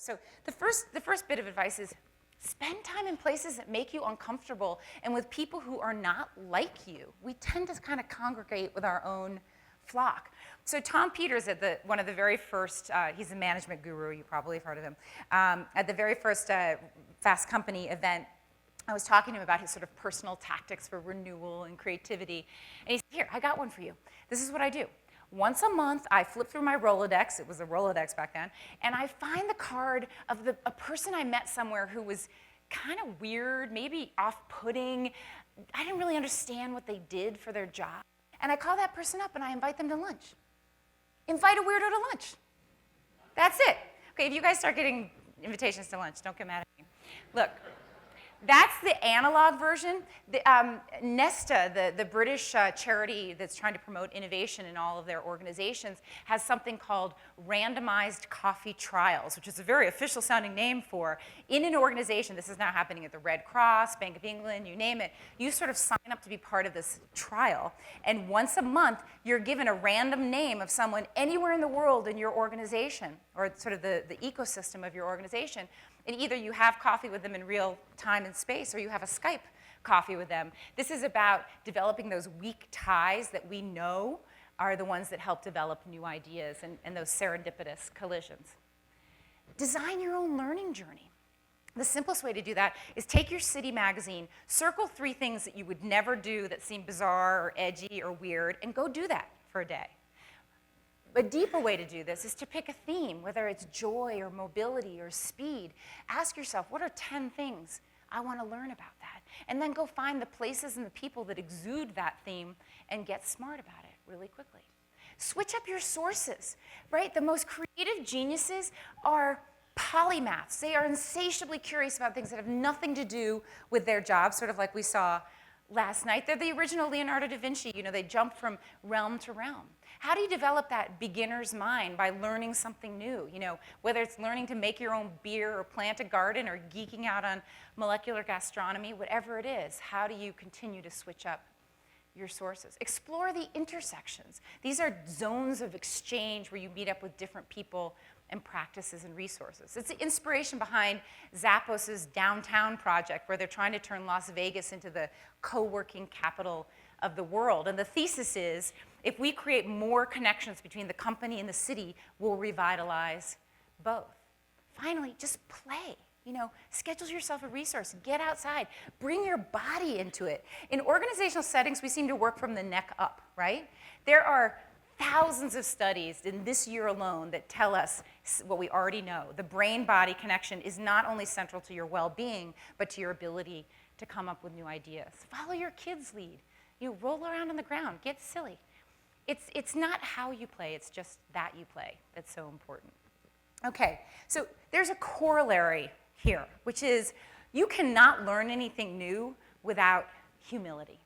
So the first bit of advice is spend time in places that make you uncomfortable and with people who are not like you. We tend to kind of congregate with our own flock. So Tom Peters at one of the very first, he's a management guru, you probably have heard of him, at the very first Fast Company event, I was talking to him about his sort of personal tactics for renewal and creativity. And he said, here, I got one for you. This is what I do. Once a month, I flip through my Rolodex, it was a Rolodex back then, and I find the card of a person I met somewhere who was kind of weird, maybe off-putting. I didn't really understand what they did for their job. And I call that person up and I invite them to lunch. Invite a weirdo to lunch. That's it. Okay, if you guys start getting invitations to lunch, don't get mad at me. Look. That's the analog version. Nesta, the British charity that's trying to promote innovation in all of their organizations, has something called randomized coffee trials, which is a very official sounding name for, in an organization, this is now happening at the Red Cross, Bank of England, you name it, you sort of sign up to be part of this trial, and once a month, you're given a random name of someone anywhere in the world in your organization, or sort of the ecosystem of your organization, and either you have coffee with them in real time and space, or you have a Skype coffee with them. This is about developing those weak ties that we know are the ones that help develop new ideas and those serendipitous collisions. Design your own learning journey. The simplest way to do that is take your city magazine, circle 3 things that you would never do that seem bizarre or edgy or weird, and go do that for a day. A deeper way to do this is to pick a theme, whether it's joy or mobility or speed. Ask yourself, what are 10 things I want to learn about that? And then go find the places and the people that exude that theme and get smart about it really quickly. Switch up your sources, right? The most creative geniuses are polymaths. They are insatiably curious about things that have nothing to do with their job, sort of like we saw last night. They're the original Leonardo da Vinci. You know, they jumped from realm to realm. How do you develop that beginner's mind? By learning something new, you know, whether it's learning to make your own beer or plant a garden or geeking out on molecular gastronomy, whatever it is, how do you continue to switch up your sources? Explore the intersections. These are zones of exchange where you meet up with different people and practices and resources. It's the inspiration behind Zappos's downtown project, where they're trying to turn Las Vegas into the co-working capital of the world. And the thesis is, if we create more connections between the company and the city, we'll revitalize both. Finally, just play. You know, schedule yourself a resource, get outside, bring your body into it. In organizational settings, we seem to work from the neck up, right? There are thousands of studies in this year alone that tell us what we already know. The brain-body connection is not only central to your well-being, but to your ability to come up with new ideas. Follow your kids' lead. You roll around on the ground, get silly. It's not how you play, it's just that you play that's so important. Okay, so there's a corollary here, which is you cannot learn anything new without humility.